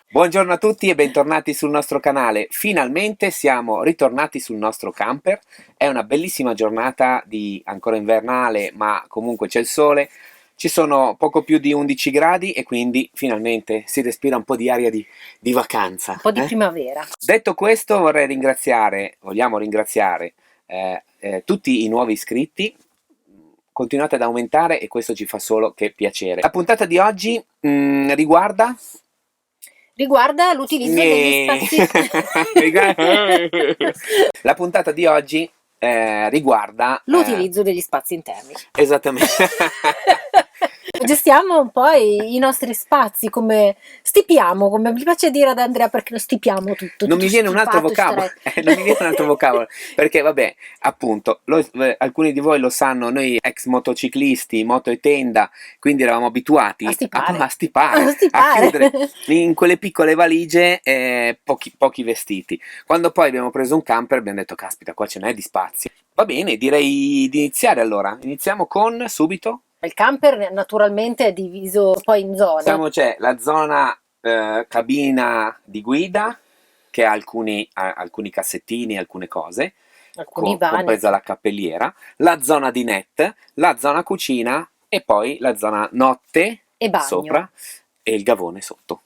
Buongiorno a tutti e bentornati sul nostro canale. Finalmente siamo ritornati sul nostro camper. È una bellissima giornata di ancora invernale, ma comunque c'è il sole. Ci sono poco più di 11 gradi e quindi finalmente si respira un po' di aria di vacanza. Un po' di primavera. Detto questo, vogliamo ringraziare tutti i nuovi iscritti. Continuate ad aumentare e questo ci fa solo che piacere. La puntata di oggi riguarda Riguarda l'utilizzo degli Gnè. spazi. La puntata di oggi riguarda L'utilizzo degli spazi interni. esattamente. Gestiamo un po' i nostri spazi, come stipiamo, come mi piace dire ad Andrea, perché lo stipiamo tutto. Non mi tutto viene un altro stipato, vocabolo, eccetera. non mi viene un altro vocabolo, perché vabbè, appunto, alcuni di voi lo sanno, noi ex motociclisti, moto e tenda, quindi eravamo A abituati stipare. a stipare, A a stipare. chiudere in quelle piccole valigie pochi vestiti. Quando poi abbiamo preso un camper abbiamo detto, caspita, qua ce n'è di spazio. Va bene, direi di iniziare allora. Iniziamo con subito. Il camper naturalmente è diviso poi in zone. C'è la zona cabina di guida che ha alcuni cassettini, alcune cose, Alcuni vani compresa la cappelliera, la zona di net, la zona cucina e poi la zona notte e bagno. sopra e il gavone sotto.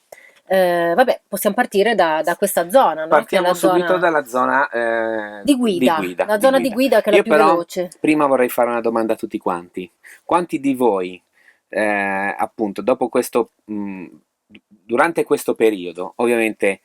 Vabbè, possiamo partire da questa zona, no? Che è Partiamo la subito zona dalla zona di guida. La zona di guida che è la Io più però veloce. prima vorrei fare una domanda a tutti quanti. Quanti di voi, appunto, durante questo periodo, ovviamente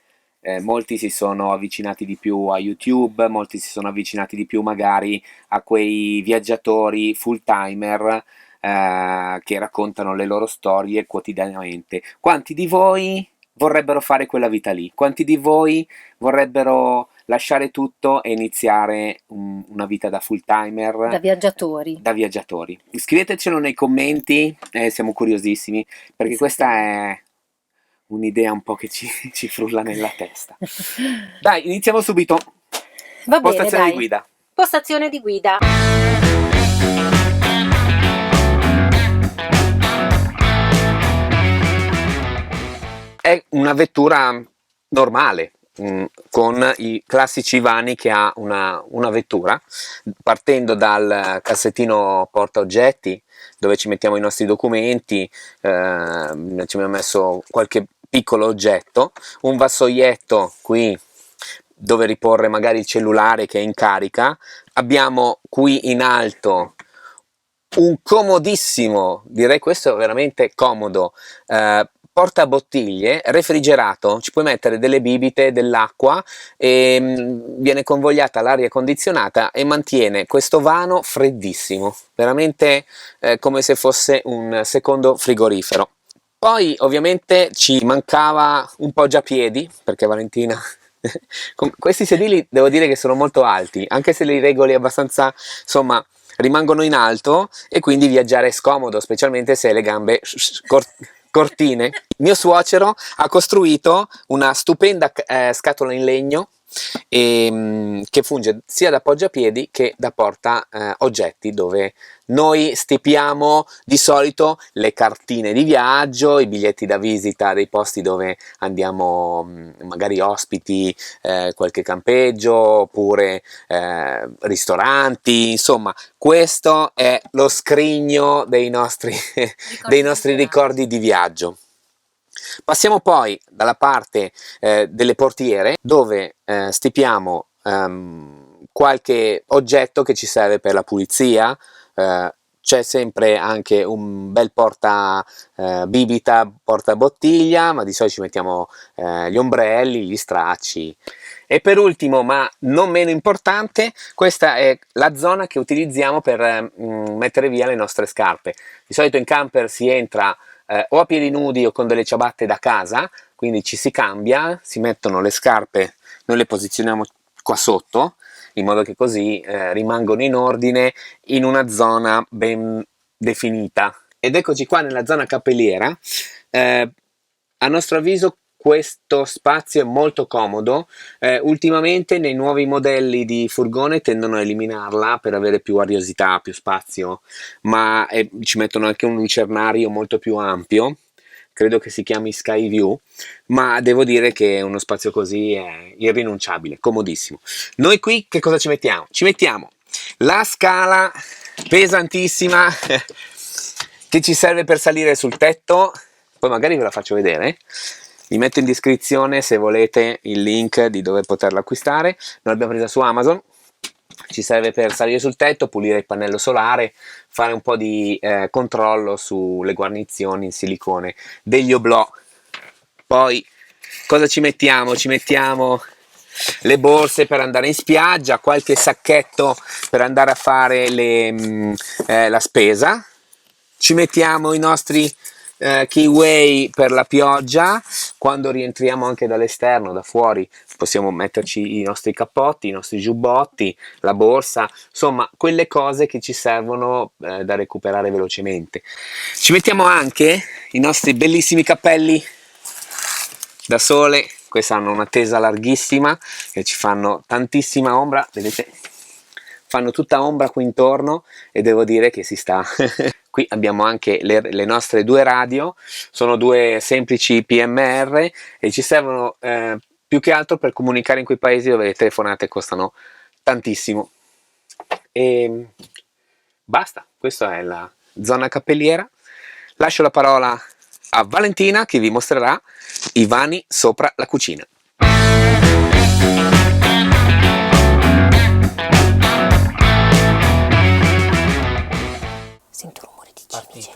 molti si sono avvicinati di più a YouTube, molti si sono avvicinati di più magari a quei viaggiatori full timer che raccontano le loro storie quotidianamente. Quanti di voi vorrebbero fare quella vita lì? Quanti di voi vorrebbero lasciare tutto e iniziare una vita da full timer, Da viaggiatori. da viaggiatori? Scrivetecelo nei commenti, siamo curiosissimi, perché Sì, questa sì. è un'idea un po' che ci frulla nella testa. Dai, iniziamo subito. Va bene, Postazione di dai. guida. Postazione di guida. È una vettura normale, con i classici vani che ha una vettura, partendo dal cassettino porta oggetti, dove ci mettiamo i nostri documenti, ci abbiamo messo qualche piccolo oggetto, un vassoietto qui dove riporre magari il cellulare che è in carica, abbiamo qui in alto un comodissimo, direi questo è veramente comodo, portabottiglie refrigerato, ci puoi mettere delle bibite, dell'acqua e viene convogliata l'aria condizionata e mantiene questo vano freddissimo, veramente come se fosse un secondo frigorifero. Poi ovviamente ci mancava un poggiapiedi, perché Valentina con questi sedili devo dire che sono molto alti, anche se li regoli abbastanza, insomma, rimangono in alto e quindi viaggiare è scomodo, specialmente se hai le gambe cortine. Mio suocero ha costruito una stupenda scatola in legno che funge sia da poggiapiedi che da porta oggetti, dove noi stipiamo di solito le cartine di viaggio, i biglietti da visita dei posti dove andiamo, magari ospiti, qualche campeggio oppure ristoranti, insomma questo è lo scrigno dei nostri ricordi di viaggio. Passiamo poi dalla parte delle portiere, dove stipiamo qualche oggetto che ci serve per la pulizia. C'è sempre anche un bel porta bibita, porta bottiglia, ma di solito ci mettiamo gli ombrelli, gli stracci. E per ultimo, ma non meno importante, questa è la zona che utilizziamo per mettere via le nostre scarpe. Di solito in camper si entra o a piedi nudi o con delle ciabatte da casa, quindi ci si cambia, si mettono le scarpe, noi le posizioniamo qua sotto, in modo che così rimangono in ordine in una zona ben definita. Ed eccoci qua nella zona cappelliera. A nostro avviso questo spazio è molto comodo. Ultimamente nei nuovi modelli di furgone tendono a eliminarla per avere più ariosità, più spazio, ma ci mettono anche un lucernario molto più ampio credo che si chiami Skyview, ma devo dire che uno spazio così è irrinunciabile, comodissimo. Noi qui che cosa ci mettiamo? Ci mettiamo la scala pesantissima che ci serve per salire sul tetto, poi magari ve la faccio vedere. Vi metto in descrizione se volete il link di dove poterla acquistare. Noi l'abbiamo presa su Amazon. Ci serve per salire sul tetto, pulire il pannello solare, fare un po' di controllo sulle guarnizioni in silicone degli oblò. Poi cosa ci mettiamo? Ci mettiamo le borse per andare in spiaggia, qualche sacchetto per andare a fare la spesa, ci mettiamo i nostri keyway per la pioggia, quando rientriamo anche dall'esterno, da fuori, possiamo metterci i nostri cappotti, i nostri giubbotti, la borsa, insomma quelle cose che ci servono da recuperare velocemente. Ci mettiamo anche i nostri bellissimi cappelli da sole, questi hanno una tesa larghissima e ci fanno tantissima ombra, vedete? Fanno tutta ombra qui intorno e devo dire che si sta. Qui abbiamo anche le nostre due radio, sono due semplici PMR e ci servono più che altro per comunicare in quei paesi dove le telefonate costano tantissimo. E basta, questa è la zona cappelliera. Lascio la parola a Valentina che vi mostrerà i vani sopra la cucina. Sento rumore di cimice.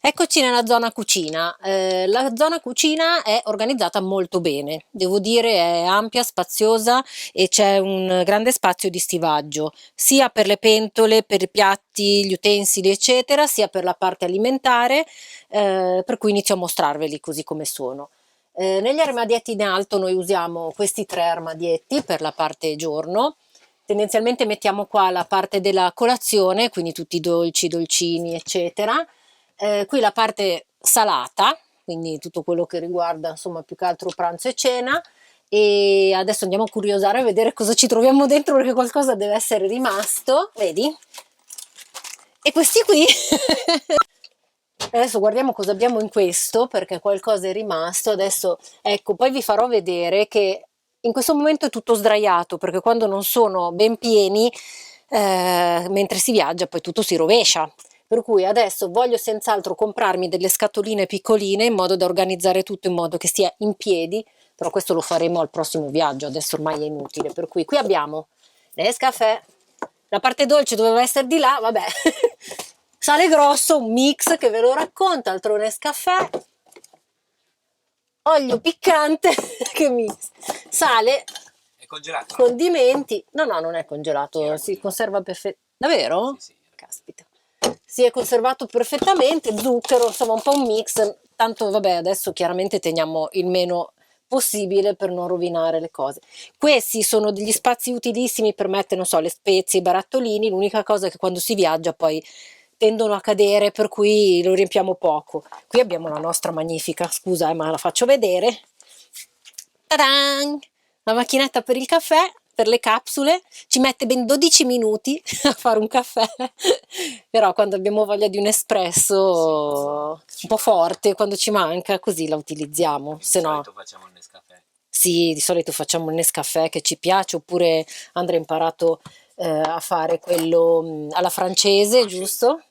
Eccoci nella zona cucina. La zona cucina è organizzata molto bene, devo dire è ampia, spaziosa e c'è un grande spazio di stivaggio, sia per le pentole, per i piatti, gli utensili eccetera, sia per la parte alimentare, per cui inizio a mostrarveli così come sono. Negli armadietti in alto noi usiamo questi 3 armadietti per la parte giorno. Tendenzialmente mettiamo qua la parte della colazione, quindi tutti i dolci, dolcini eccetera. Qui la parte salata, quindi tutto quello che riguarda insomma più che altro pranzo e cena, e adesso andiamo a curiosare a vedere cosa ci troviamo dentro perché qualcosa deve essere rimasto, vedi? E questi qui adesso guardiamo cosa abbiamo in questo perché qualcosa è rimasto. Adesso ecco, poi vi farò vedere che in questo momento è tutto sdraiato perché quando non sono ben pieni mentre si viaggia poi tutto si rovescia, per cui adesso voglio senz'altro comprarmi delle scatoline piccoline in modo da organizzare tutto in modo che stia in piedi, però questo lo faremo al prossimo viaggio, adesso ormai è inutile. Per cui qui abbiamo Nescafè, la parte dolce doveva essere di là, vabbè. Sale grosso, un mix che ve lo racconta, altro Nescafè, olio piccante, che mix, sale, È congelato? condimenti, no non è congelato, si conserva perfettamente, davvero? Sì, sì. Caspita, si è conservato perfettamente, zucchero, insomma un po' un mix, tanto vabbè adesso chiaramente teniamo il meno possibile per non rovinare le cose. Questi sono degli spazi utilissimi per mettere, non so, le spezie, i barattolini, l'unica cosa è che quando si viaggia poi tendono a cadere, per cui lo riempiamo poco. Qui abbiamo la nostra magnifica, scusa ma la faccio vedere, ta-dan! La macchinetta per il caffè, per le capsule, ci mette ben 12 minuti a fare un caffè, però quando abbiamo voglia di un espresso un po' forte, quando ci manca, così la utilizziamo, se no... facciamo il Nescafè. Sì, di solito facciamo il Nescafè che ci piace, oppure Andrea ha imparato a fare quello alla francese, giusto?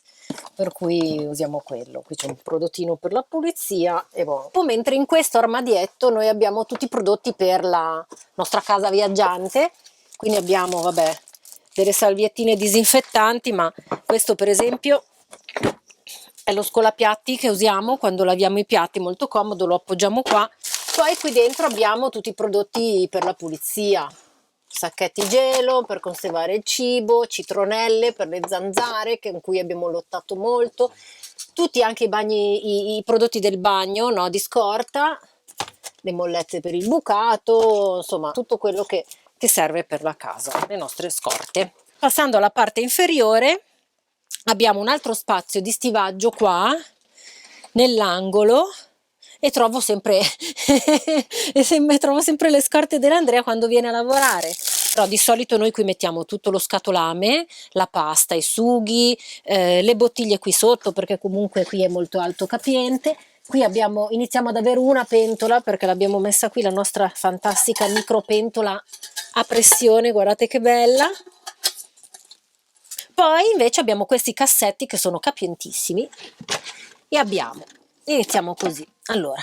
Per cui usiamo quello. Qui c'è un prodottino per la pulizia e boh. Mentre in questo armadietto noi abbiamo tutti i prodotti per la nostra casa viaggiante, quindi abbiamo, vabbè, delle salviettine disinfettanti, ma questo per esempio è lo scolapiatti che usiamo quando laviamo i piatti, molto comodo, lo appoggiamo qua. Poi qui dentro abbiamo tutti i prodotti per la pulizia, sacchetti gelo per conservare il cibo, citronelle per le zanzare con cui abbiamo lottato molto, tutti anche i prodotti del bagno, no, di scorta, le mollette per il bucato, insomma tutto quello che serve per la casa, le nostre scorte. Passando alla parte inferiore abbiamo un altro spazio di stivaggio qua nell'angolo e trovo sempre trovo sempre le scorte dell'Andrea quando viene a lavorare, però di solito noi qui mettiamo tutto lo scatolame, la pasta, i sughi, le bottiglie qui sotto perché comunque qui è molto alto capiente, Qui iniziamo ad avere una pentola perché l'abbiamo messa qui, la nostra fantastica micropentola a pressione, guardate che bella. Poi invece abbiamo questi cassetti che sono capientissimi e iniziamo così. Allora,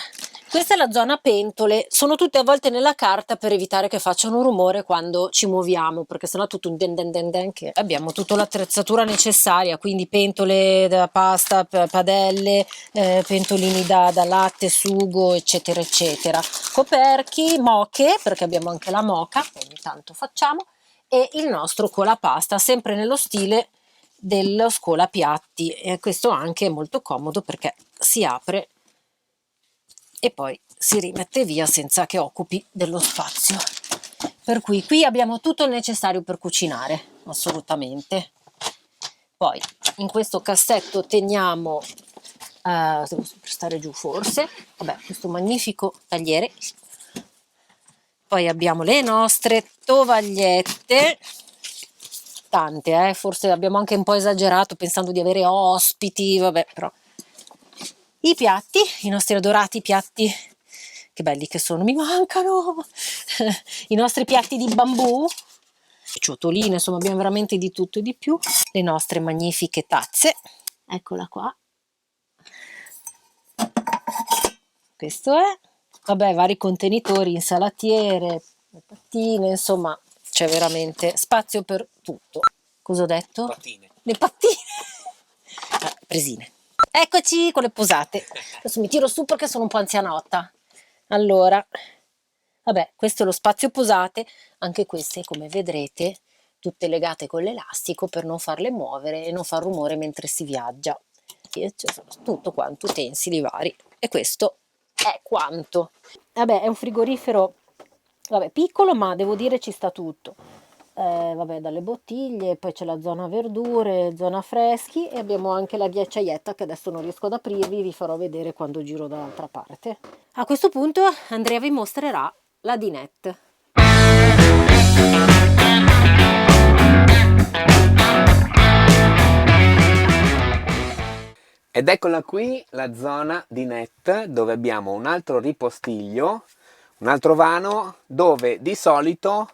questa è la zona pentole, sono tutte avvolte nella carta per evitare che facciano rumore quando ci muoviamo, perché sennò tutto un den den den den, che abbiamo tutta l'attrezzatura necessaria, quindi pentole da pasta, padelle, pentolini da latte, sugo, eccetera eccetera, coperchi, moche, perché abbiamo anche la moca, ogni tanto facciamo, e il nostro colapasta, sempre nello stile dello scolapiatti, e questo anche è molto comodo perché si apre e poi si rimette via senza che occupi dello spazio, per cui qui abbiamo tutto il necessario per cucinare, assolutamente. Poi in questo cassetto teniamo devo stare giù forse, vabbè, questo magnifico tagliere. Poi abbiamo le nostre tovagliette, tante, forse abbiamo anche un po' esagerato pensando di avere ospiti, vabbè, però. I piatti, i nostri adorati piatti, che belli che sono, mi mancano! I nostri piatti di bambù, ciotoline, insomma abbiamo veramente di tutto e di più. Le nostre magnifiche tazze, eccola qua. Questo è, vabbè, vari contenitori, insalatiere, pattine, insomma c'è veramente spazio per tutto. Cosa ho detto? Pattine. Le pattine. Presine. Eccoci con le posate. Adesso mi tiro su perché sono un po' anzianotta. Allora, vabbè, questo è lo spazio posate, anche queste come vedrete tutte legate con l'elastico per non farle muovere e non far rumore mentre si viaggia. E c'è tutto quanto, utensili vari. E questo è quanto. Vabbè, è un frigorifero, vabbè, piccolo, ma devo dire ci sta tutto. Vabbè, dalle bottiglie, poi c'è la zona verdure, zona freschi, e abbiamo anche la ghiacciaietta che adesso non riesco ad aprirvi, vi farò vedere quando giro dall'altra parte. A questo punto Andrea vi mostrerà la dinette. Ed eccola qui la zona di net, dove abbiamo un altro ripostiglio, un altro vano, dove di solito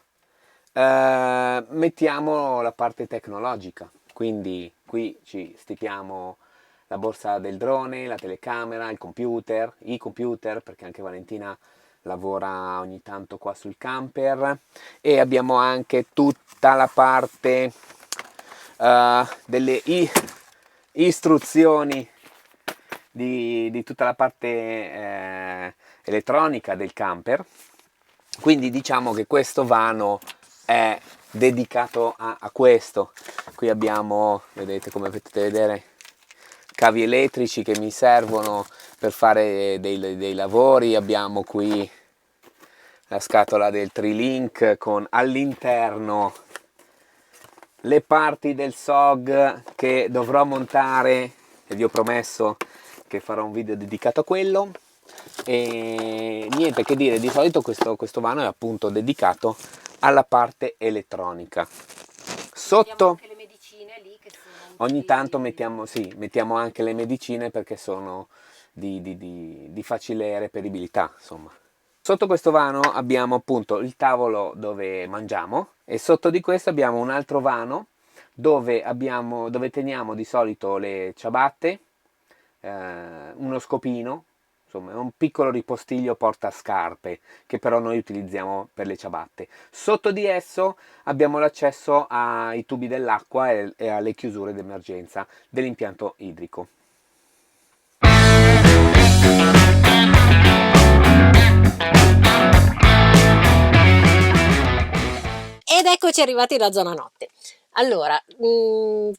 mettiamo la parte tecnologica. Quindi qui ci stipiamo la borsa del drone, la telecamera, il computer, i computer, perché anche Valentina lavora ogni tanto qua sul camper, e abbiamo anche tutta la parte delle istruzioni di tutta la parte elettronica del camper. Quindi diciamo che questo vano è dedicato a questo. Qui abbiamo, vedete, come potete vedere, cavi elettrici che mi servono per fare dei lavori. Abbiamo qui la scatola del Trilink con all'interno le parti del SOG che dovrò montare, e vi ho promesso che farò un video dedicato a quello. E niente che dire, di solito questo vano è appunto dedicato alla parte elettronica. Sotto Anche le medicine lì che sono ogni tanto mettiamo anche le medicine, perché sono di facile reperibilità, insomma. Sotto questo vano abbiamo appunto il tavolo dove mangiamo, e sotto di questo abbiamo un altro vano dove teniamo di solito le ciabatte, uno scopino, insomma è un piccolo ripostiglio porta scarpe che però noi utilizziamo per le ciabatte. Sotto di esso abbiamo l'accesso ai tubi dell'acqua e alle chiusure d'emergenza dell'impianto idrico. Ed eccoci arrivati alla zona notte. Allora,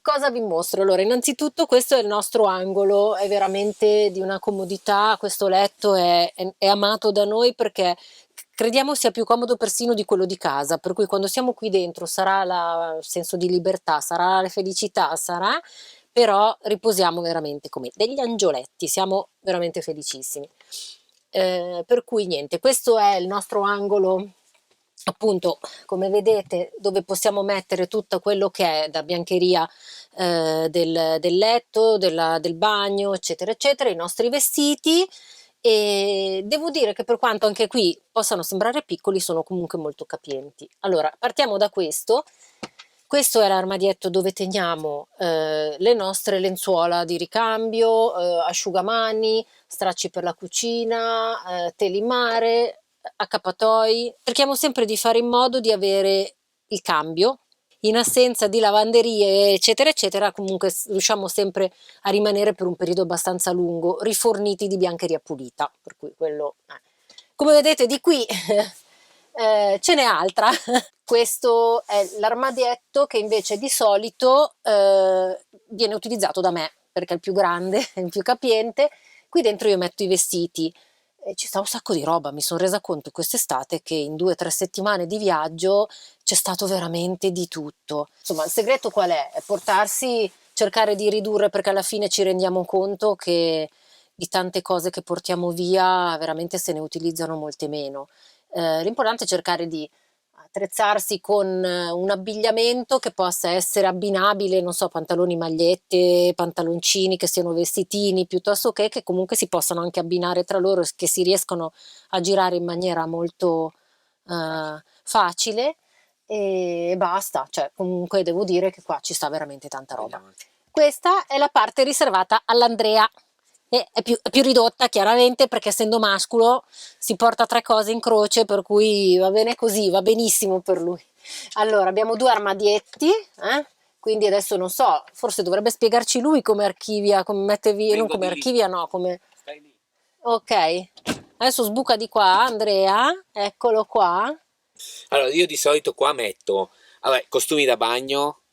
cosa vi mostro? Allora, innanzitutto questo è il nostro angolo, è veramente di una comodità, questo letto è amato da noi perché crediamo sia più comodo persino di quello di casa, per cui quando siamo qui dentro sarà il senso di libertà, sarà la felicità, però riposiamo veramente come degli angioletti, siamo veramente felicissimi. Per cui niente, questo è il nostro angolo appunto, come vedete, dove possiamo mettere tutto quello che è da biancheria, del letto, del bagno, eccetera, eccetera, i nostri vestiti. E devo dire che per quanto anche qui possano sembrare piccoli, sono comunque molto capienti. Allora, partiamo da questo. Questo è l'armadietto dove teniamo le nostre lenzuola di ricambio, asciugamani, stracci per la cucina, teli in mare, accappatoi. Cerchiamo sempre di fare in modo di avere il cambio. In assenza di lavanderie, eccetera, eccetera, comunque riusciamo sempre a rimanere per un periodo abbastanza lungo, riforniti di biancheria pulita. Per cui quello. Come vedete di qui ce n'è altra. Questo è l'armadietto che invece di solito viene utilizzato da me perché è il più grande, è il più capiente. Qui dentro io metto i vestiti. Ci sta un sacco di roba, mi sono resa conto quest'estate che in 2 o 3 settimane di viaggio c'è stato veramente di tutto. Insomma, il segreto qual è? È portarsi, cercare di ridurre, perché alla fine ci rendiamo conto che di tante cose che portiamo via veramente se ne utilizzano molte meno. L'importante è cercare di attrezzarsi con un abbigliamento che possa essere abbinabile, non so, pantaloni, magliette, pantaloncini che siano vestitini, piuttosto che comunque si possano anche abbinare tra loro, che si riescono a girare in maniera molto facile e basta. Cioè, comunque devo dire che qua ci sta veramente tanta roba. Questa è la parte riservata all'Andrea. E è più ridotta chiaramente perché essendo mascolo si porta 3 cose in croce, per cui va bene così, va benissimo per lui. Allora, abbiamo 2 armadietti, quindi adesso non so, forse dovrebbe spiegarci lui come archivia, come mette via, non come archivia, no, come. Stai lì. Ok, adesso sbuca di qua, Andrea, eccolo qua. Allora, io di solito qua metto, vabbè, costumi da bagno,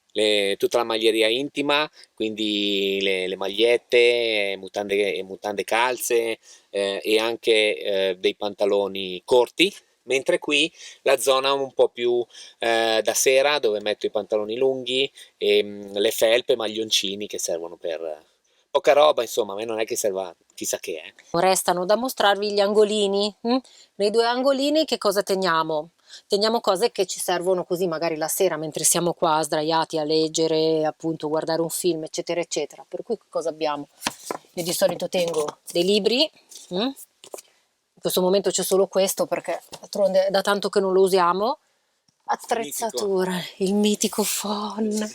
tutta la maglieria intima, quindi le magliette, mutande calze, e anche dei pantaloni corti, mentre qui la zona un po' più da sera, dove metto i pantaloni lunghi e le felpe, maglioncini che servono per poca roba, insomma, a me non è che serva chissà che, Restano da mostrarvi gli angolini. Nei 2 angolini che cosa teniamo? Teniamo cose che ci servono così magari la sera mentre siamo qua sdraiati a leggere, appunto guardare un film, eccetera, eccetera. Per cui cosa abbiamo? Io di solito tengo dei libri. In questo momento c'è solo questo perché d'altronde è da tanto che non lo usiamo. Attrezzatura, il mitico phon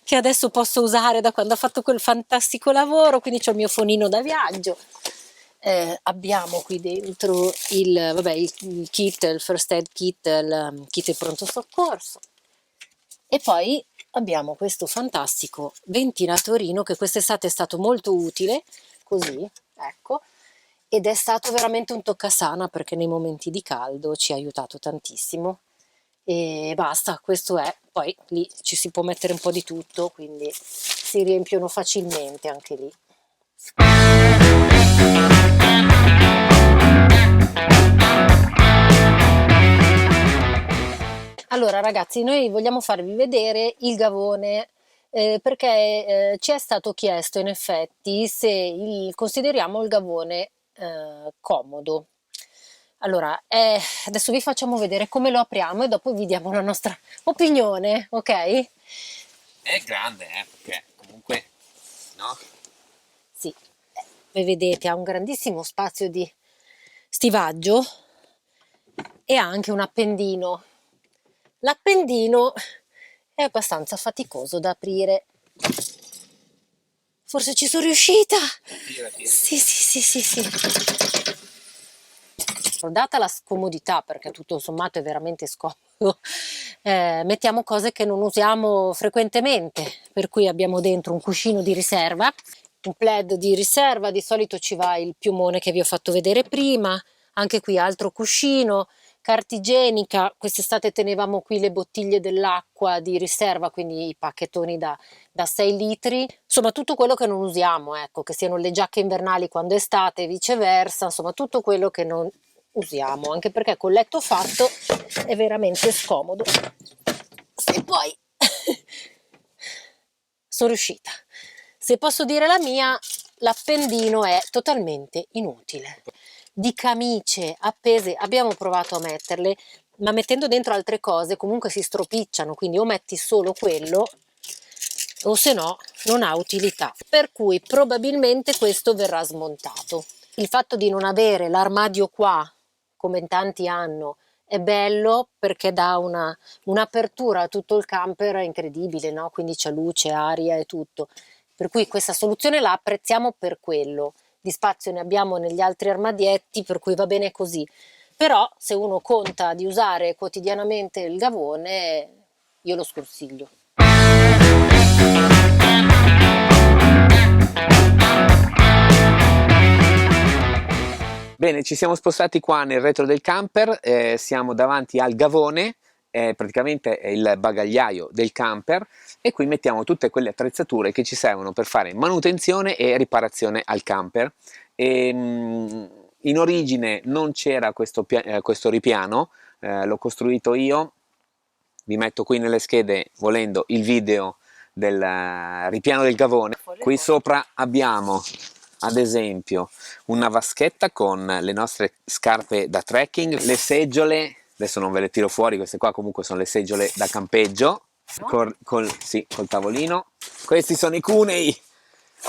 che adesso posso usare da quando ha fatto quel fantastico lavoro, quindi c'ho il mio fonino da viaggio. Abbiamo qui dentro il kit, il first aid kit, il kit di pronto soccorso, e poi abbiamo questo fantastico ventilatorino che quest'estate è stato molto utile, così, ecco, ed è stato veramente un toccasana perché nei momenti di caldo ci ha aiutato tantissimo. E basta, questo è. Poi lì ci si può mettere un po' di tutto, quindi si riempiono facilmente anche lì. Allora ragazzi, noi vogliamo farvi vedere il gavone, perché ci è stato chiesto in effetti se consideriamo il gavone comodo. Allora, adesso vi facciamo vedere come lo apriamo e dopo vi diamo la nostra opinione, ok? È grande, perché comunque, no? Sì, come vedete ha un grandissimo spazio di stivaggio e ha anche un appendino. L'appendino è abbastanza faticoso da aprire. Forse ci sono riuscita! Tira. Sì, sì, sì, sì, sì. Data la scomodità, perché tutto sommato è veramente scomodo, mettiamo cose che non usiamo frequentemente, per cui abbiamo dentro un cuscino di riserva, un plaid di riserva, di solito ci va il piumone che vi ho fatto vedere prima, anche qui altro cuscino, carta igienica, quest'estate tenevamo qui le bottiglie dell'acqua di riserva, quindi i pacchettoni da 6 litri, insomma tutto quello che non usiamo, ecco, che siano le giacche invernali quando è estate e viceversa, insomma tutto quello che non usiamo, anche perché col letto fatto è veramente scomodo. Se poi sono riuscita, se posso dire la mia, l'appendino è totalmente inutile. Di camicie appese abbiamo provato a metterle, ma mettendo dentro altre cose comunque si stropicciano, quindi o metti solo quello o se no non ha utilità. Per cui probabilmente questo verrà smontato. Il fatto di non avere l'armadio qua, come in tanti hanno, è bello perché dà un'apertura a tutto il camper incredibile, no? Quindi c'è luce, aria e tutto. Per cui questa soluzione la apprezziamo per quello. Di spazio ne abbiamo negli altri armadietti, per cui va bene così. Però se uno conta di usare quotidianamente il gavone, io lo sconsiglio. Bene, ci siamo spostati qua nel retro del camper, siamo davanti al gavone, praticamente è il bagagliaio del camper, e qui mettiamo tutte quelle attrezzature che ci servono per fare manutenzione e riparazione al camper. In origine non c'era questo ripiano, l'ho costruito io. Vi metto qui nelle schede, volendo, il video del ripiano del gavone. Qui sopra abbiamo ad esempio una vaschetta con le nostre scarpe da trekking, le seggiole, adesso non ve le tiro fuori, queste qua comunque sono le seggiole da campeggio, sì, col tavolino. Questi sono i cunei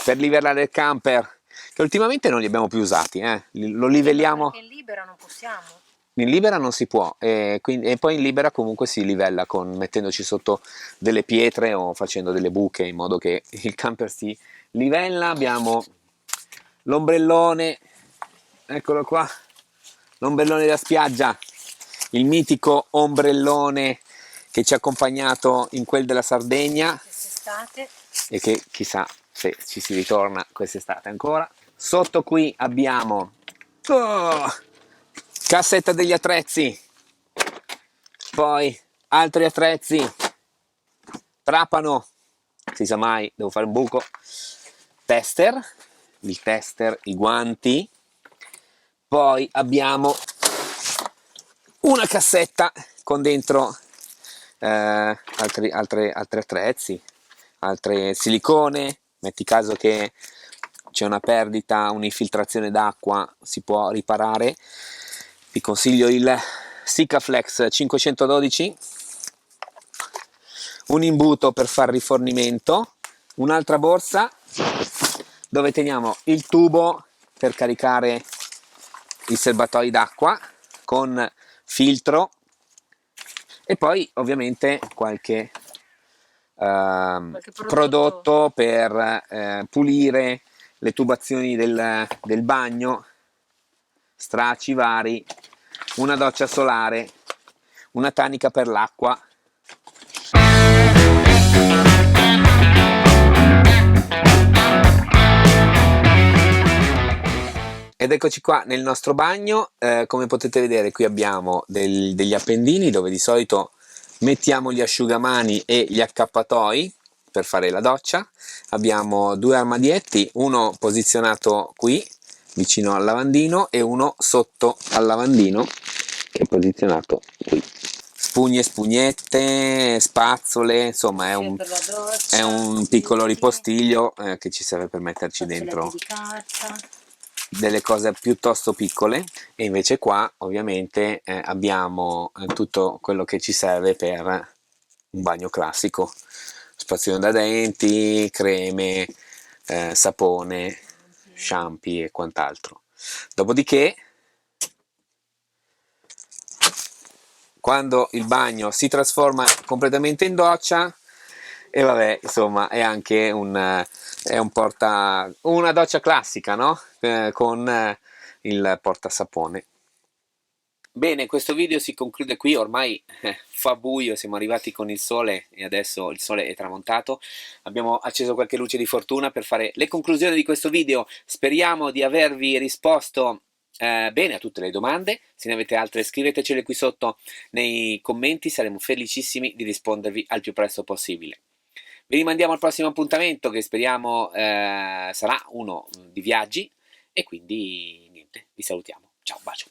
per livellare il camper, che ultimamente non li abbiamo più usati, lo livelliamo. Perché in libera non possiamo. In libera non si può, e poi in libera comunque si livella mettendoci sotto delle pietre o facendo delle buche in modo che il camper si livella. Abbiamo l'ombrellone, eccolo qua, l'ombrellone da spiaggia, il mitico ombrellone che ci ha accompagnato in quel della Sardegna Quest'estate. e che chissà se ci si ritorna quest'estate ancora. Sotto qui abbiamo cassetta degli attrezzi, poi altri attrezzi, trapano, si sa mai, devo fare un buco, tester, i guanti, poi abbiamo una cassetta con dentro altri attrezzi, altre silicone, metti caso che c'è una perdita, un'infiltrazione d'acqua, si può riparare. Vi consiglio il Sikaflex 512, un imbuto per far rifornimento, un'altra borsa dove teniamo il tubo per caricare i serbatoi d'acqua con filtro, e poi ovviamente qualche prodotto per pulire le tubazioni del bagno, straci vari, una doccia solare, una tanica per l'acqua. Ed eccoci qua nel nostro bagno, come potete vedere qui abbiamo degli appendini dove di solito mettiamo gli asciugamani e gli accappatoi per fare la doccia. Abbiamo due armadietti, uno posizionato qui vicino al lavandino e uno sotto al lavandino che è posizionato qui. Spugne, spugnette, spazzole, insomma è un piccolo ripostiglio che ci serve per metterci dentro delle cose piuttosto piccole. E invece qua ovviamente abbiamo tutto quello che ci serve per un bagno classico: spazzolino da denti, creme, sapone, shampoo e quant'altro. Dopodiché, quando il bagno si trasforma completamente in doccia, e vabbè, insomma, è anche una doccia classica, no? Con il portasapone. Bene, questo video si conclude qui, ormai fa buio, siamo arrivati con il sole e adesso il sole è tramontato. Abbiamo acceso qualche luce di fortuna per fare le conclusioni di questo video. Speriamo di avervi risposto bene a tutte le domande. Se ne avete altre scrivetecele qui sotto nei commenti, saremo felicissimi di rispondervi al più presto possibile. Vi rimandiamo al prossimo appuntamento, che speriamo sarà uno di viaggi, e quindi niente, vi salutiamo. Ciao, bacio.